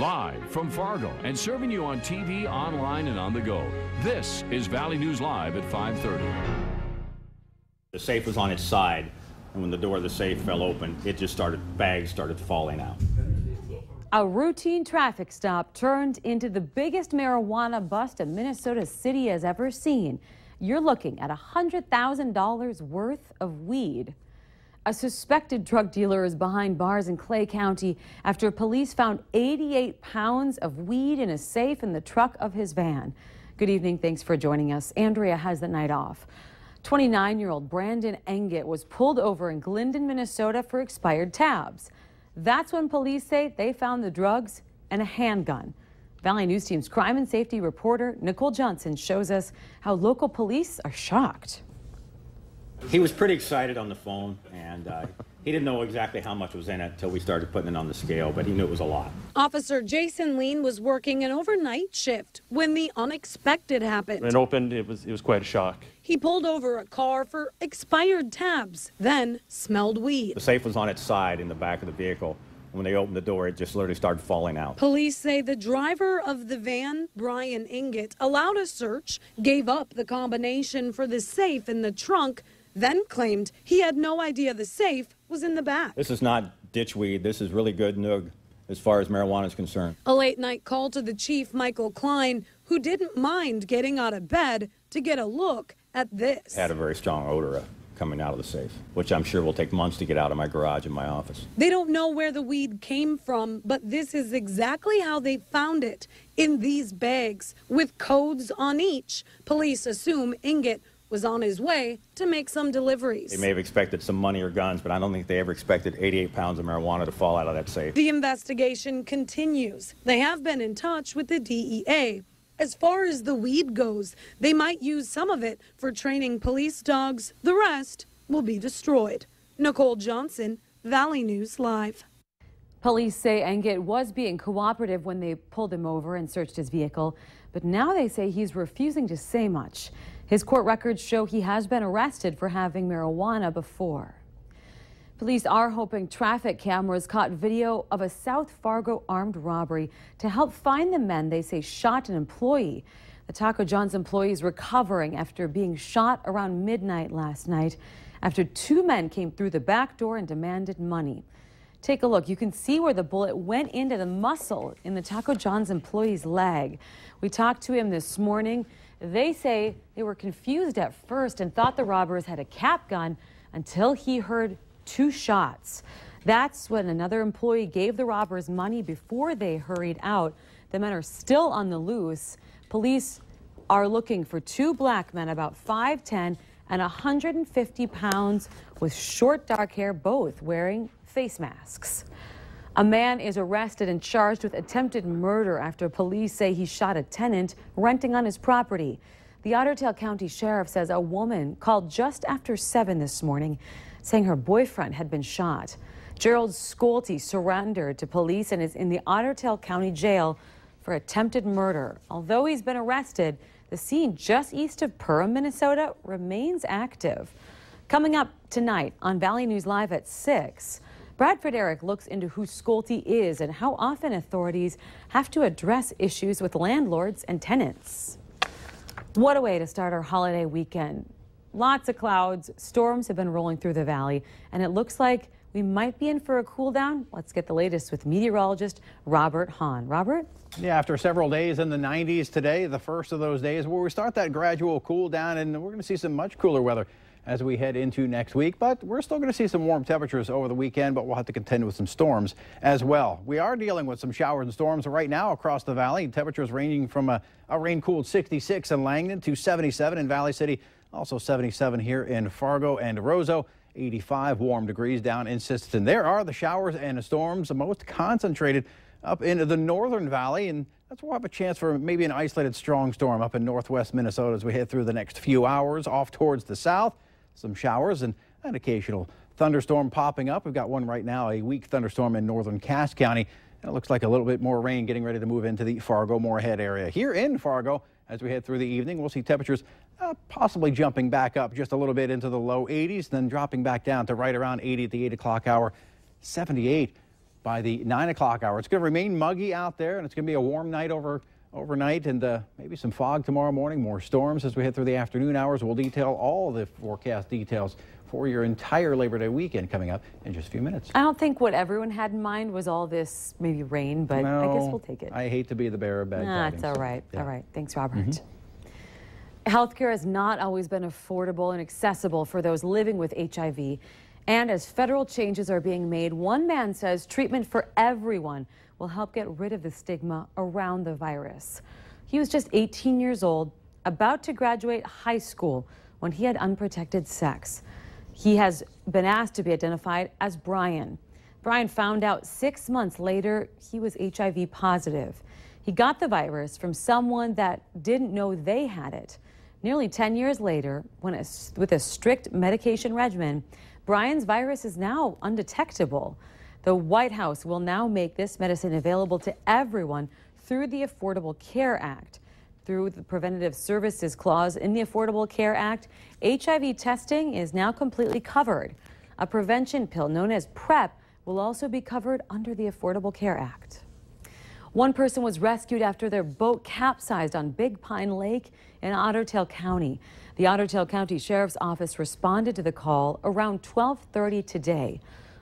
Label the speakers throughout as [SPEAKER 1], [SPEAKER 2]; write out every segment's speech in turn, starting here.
[SPEAKER 1] Live from Fargo and serving you on TV, online, and on the go. This is Valley News Live at 5:30.
[SPEAKER 2] The safe was on its side, and when the door of the safe fell open, bags started falling out.
[SPEAKER 3] A routine traffic stop turned into the biggest marijuana bust a Minnesota City has ever seen. You're looking at $100,000 worth of weed. A suspected drug dealer is behind bars in Clay County after police found 88 pounds of weed in a safe in the truck of his van. Good evening. Thanks for joining us. Andrea has the night off. 29-year-old Brandon Engett was pulled over in Glendon, Minnesota for expired tabs. That's when police say they found the drugs and a handgun. Valley News Team's crime and safety reporter Nicole Johnson shows us how local police are shocked.
[SPEAKER 2] He was pretty excited on the phone, and he didn't know exactly how much was in it until we started putting it on the scale, but he knew it was a lot.
[SPEAKER 4] Officer Jason Lean was working an overnight shift when the unexpected happened.
[SPEAKER 5] When it opened, it was quite a shock.
[SPEAKER 4] He pulled over a car for expired tabs, then smelled weed.
[SPEAKER 2] The safe was on its side in the back of the vehicle. When they opened the door, it just literally started falling out.
[SPEAKER 4] Police say the driver of the van, Brian Engett, allowed a search, gave up the combination for the safe in the trunk, then claimed he had no idea the safe was in the back.
[SPEAKER 2] This is not ditch weed. This is really good nug as far as marijuana is concerned.
[SPEAKER 4] A late-night call to the chief, Michael Klein, who didn't mind getting out of bed to get a look at this.
[SPEAKER 2] It had a very strong odor coming out of the safe, which I'm sure will take months to get out of my garage and my office.
[SPEAKER 4] They don't know where the weed came from, but this is exactly how they found it, in these bags, with codes on each. Police assume Engett was on his way to make some deliveries.
[SPEAKER 2] They may have expected some money or guns, but I don't think they ever expected 88 pounds of marijuana to fall out of that safe.
[SPEAKER 4] The investigation continues. They have been in touch with the DEA. As far as the weed goes, they might use some of it for training police dogs. The rest will be destroyed. Nicole Johnson, Valley News Live.
[SPEAKER 3] Police say Engett was being cooperative when they pulled him over and searched his vehicle, but now they say he's refusing to say much. His court records show he has been arrested for having marijuana before. Police are hoping traffic cameras caught video of a South Fargo armed robbery to help find the men they say shot an employee. The Taco John's employee is recovering after being shot around midnight last night after two men came through the back door and demanded money. Take a look. You can see where the bullet went into the muscle in the Taco John's employee's leg. We talked to him this morning. They say they were confused at first and thought the robbers had a cap gun until he heard two shots. That's when another employee gave the robbers money before they hurried out. The men are still on the loose. Police are looking for two black men about 5'10" and 150 pounds with short dark hair, both wearing face masks. A man is arrested and charged with attempted murder after police say he shot a tenant renting on his property. The Otter Tail County Sheriff says a woman called just after 7 this morning saying her boyfriend had been shot. Gerald Scolte surrendered to police and is in the Otter Tail County Jail for attempted murder. Although he's been arrested, the scene just east of Perham, Minnesota remains active. Coming up tonight on Valley News Live at 6, Bradford Eric looks into who Scolte is and how often authorities have to address issues with landlords and tenants. What a way to start our holiday weekend. Lots of clouds, storms have been rolling through the valley, and it looks like we might be in for a cool down. Let's get the latest with meteorologist Robert Hahn. Robert?
[SPEAKER 6] Yeah, after several days in the 90s today, the first of those days where we start that gradual cool down, and we're going to see some much cooler weather as we head into next week, but we're still going to see some warm temperatures over the weekend, but we'll have to contend with some storms as well. We are dealing with some showers and storms right now across the valley. Temperatures ranging from a rain-cooled 66 in Langdon to 77 in Valley City, also 77 here in Fargo and Roseau, 85 warm degrees down in Sisseton. There are the showers and the storms, the most concentrated up in the northern valley, and that's where we'll have a chance for maybe an isolated strong storm up in northwest Minnesota as we head through the next few hours off towards the south. Some showers and an occasional thunderstorm popping up. We've got one right now, a weak thunderstorm in northern Cass County. And it looks like a little bit more rain getting ready to move into the Fargo-Moorhead area. Here in Fargo, as we head through the evening, we'll see temperatures possibly jumping back up just a little bit into the low 80s, then dropping back down to right around 80 at the 8 o'clock hour, 78 by the 9 o'clock hour. It's going to remain muggy out there, and it's going to be a warm night overnight, and maybe some fog tomorrow morning, more storms as we head through the afternoon hours. We'll detail all the forecast details for your entire Labor Day weekend coming up in just a few minutes.
[SPEAKER 3] I don't think what everyone had in mind was all this maybe rain, but
[SPEAKER 6] no,
[SPEAKER 3] I guess we'll take it.
[SPEAKER 6] I hate to be the bearer of bad tidings.
[SPEAKER 3] That's all right.
[SPEAKER 6] Yeah.
[SPEAKER 3] All right. Thanks, Robert. Healthcare has not always been affordable and accessible for those living with HIV. And as federal changes are being made, one man says treatment for everyone will help get rid of the stigma around the virus. He was just 18 years old, about to graduate high school when he had unprotected sex. He has been asked to be identified as Brian. Brian found out 6 months later he was HIV positive. He got the virus from someone that didn't know they had it. Nearly 10 years later, with a strict medication regimen, Brian's virus is now undetectable. The White House will now make this medicine available to everyone through the Affordable Care Act. Through the Preventative Services Clause in the Affordable Care Act, HIV testing is now completely covered. A prevention pill known as PrEP will also be covered under the Affordable Care Act. One person was rescued after their boat capsized on Big Pine Lake in Otter Tail County. The Otter Tail County Sheriff's Office responded to the call around 12:30 today.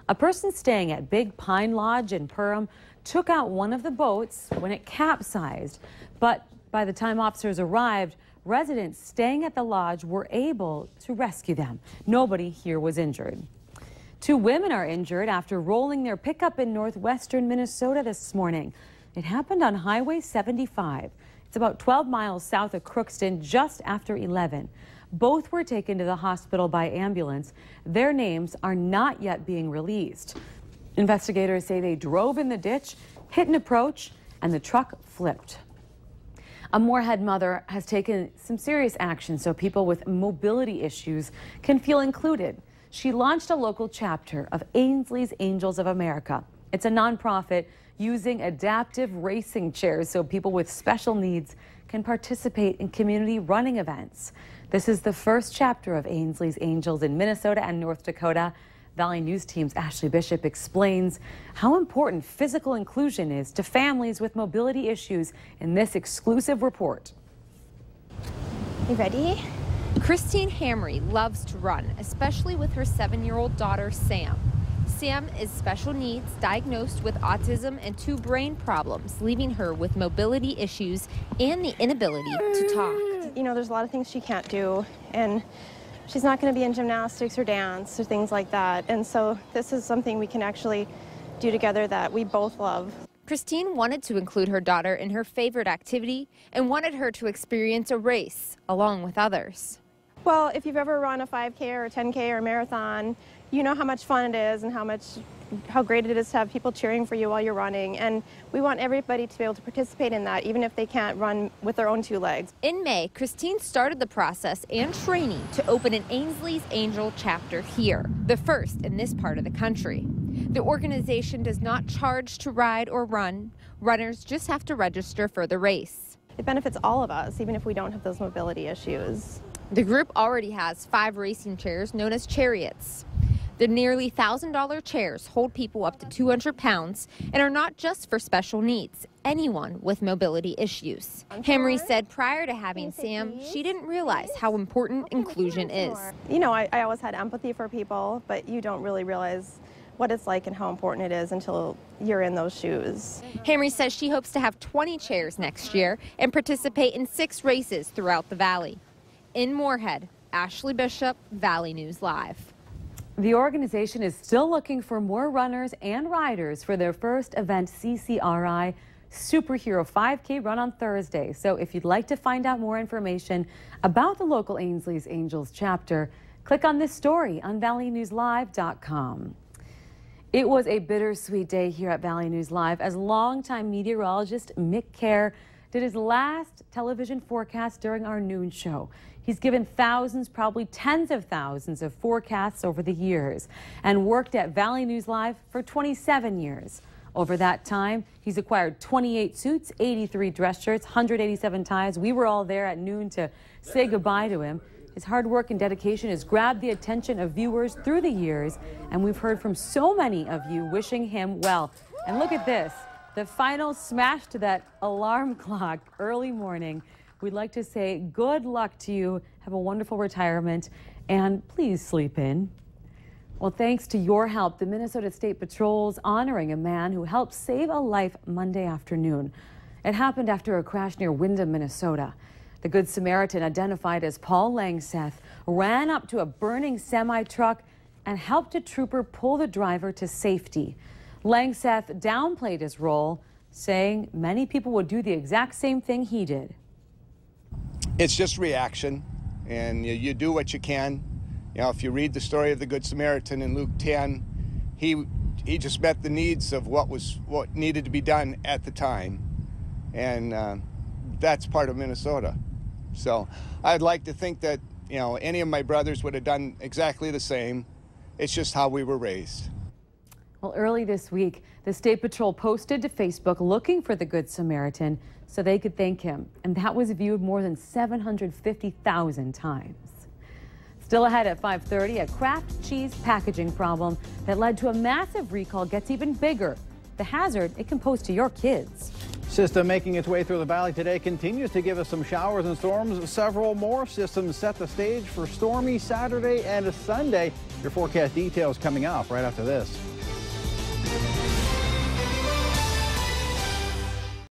[SPEAKER 3] A person staying at Big Pine Lodge in Perham took out one of the boats when it capsized. But by the time officers arrived, residents staying at the lodge were able to rescue them. Nobody here was injured. 2 women are injured after rolling their pickup in northwestern Minnesota this morning. It happened on Highway 75. It's about 12 miles south of Crookston, just after 11. Both were taken to the hospital by ambulance. Their names are not yet being released. Investigators say they drove in the ditch, hit an approach, and the truck flipped. A Moorhead mother has taken some serious action so people with mobility issues can feel included. She launched a local chapter of Ainsley's Angels of America. It's a nonprofit using adaptive racing chairs so people with special needs can participate in community running events. This is the first chapter of Ainsley's Angels in Minnesota and North Dakota. Valley News Team's Ashley Bishop explains how important physical inclusion is to families with mobility issues in this exclusive report.
[SPEAKER 7] You ready? Christine Hamry loves to run, especially with her 7-year-old daughter, Sam. Sam is special needs, diagnosed with autism and 2 brain problems, leaving her with mobility issues and the inability to talk.
[SPEAKER 8] You know, there's a lot of things she can't do, and she's not going to be in gymnastics or dance or things like that. And so this is something we can actually do together that we both love.
[SPEAKER 7] Christine wanted to include her daughter in her favorite activity and wanted her to experience a race along with others.
[SPEAKER 8] Well, if you've ever run a 5K or a 10K or a marathon, you know how much fun it is and how great it is to have people cheering for you while you're running. And we want everybody to be able to participate in that, even if they can't run with their own 2 legs.
[SPEAKER 7] In May, Christine started the process and training to open an Ainsley's Angel chapter here, the first in this part of the country. The organization does not charge to ride or run. Runners just have to register for the race.
[SPEAKER 8] It benefits all of us, even if we don't have those mobility issues.
[SPEAKER 7] The group already has 5 racing chairs known as chariots. The nearly $1,000 chairs hold people up to 200 pounds and are not just for special needs, anyone with mobility issues. Hamry said prior to having Sam, she didn't realize how important inclusion is.
[SPEAKER 8] You know, I always had empathy for people, but you don't really realize what it's like and how important it is until you're in those shoes.
[SPEAKER 7] Hamry says she hopes to have 20 chairs next year and participate in 6 races throughout the valley. In Moorhead, Ashley Bishop, Valley News Live.
[SPEAKER 3] The organization is still looking for more runners and riders for their first event, CCRI Superhero 5K run on Thursday. So if you'd like to find out more information about the local Ainsley's Angels chapter, click on this story on valleynewslive.com. It was a bittersweet day here at Valley News Live as longtime meteorologist Mick Kerr did his last television forecast during our noon show. He's given thousands, probably tens of thousands of forecasts over the years and worked at Valley News Live for 27 years. Over that time, he's acquired 28 suits, 83 dress shirts, 187 ties. We were all there at noon to say goodbye to him. His hard work and dedication has grabbed the attention of viewers through the years, and we've heard from so many of you wishing him well. And look at this, the final smash to that alarm clock early morning. We'd like to say good luck to you. Have a wonderful retirement, and please sleep in. Well, thanks to your help, the Minnesota State Patrol's honoring a man who helped save a life Monday afternoon. It happened after a crash near Windham, Minnesota. The Good Samaritan, identified as Paul Langseth, ran up to a burning semi-truck and helped a trooper pull the driver to safety. Langseth downplayed his role, saying many people would do the exact same thing he did.
[SPEAKER 9] It's just reaction, and you do what you can. You know, if you read the story of the Good Samaritan in Luke 10, he just met the needs of what needed to be done at the time, and that's part of Minnesota. So I'd like to think that, you know, any of my brothers would have done exactly the same. It's just how we were raised.
[SPEAKER 3] Well, early this week, the State Patrol posted to Facebook looking for the Good Samaritan so they could thank him, and that was viewed more than 750,000 times. Still ahead at 5:30, a Kraft cheese packaging problem that led to a massive recall gets even bigger. The hazard it can pose to your kids.
[SPEAKER 6] System making its way through the valley today continues to give us some showers and storms. Several more systems set the stage for stormy Saturday and a Sunday. Your forecast details coming up right after this.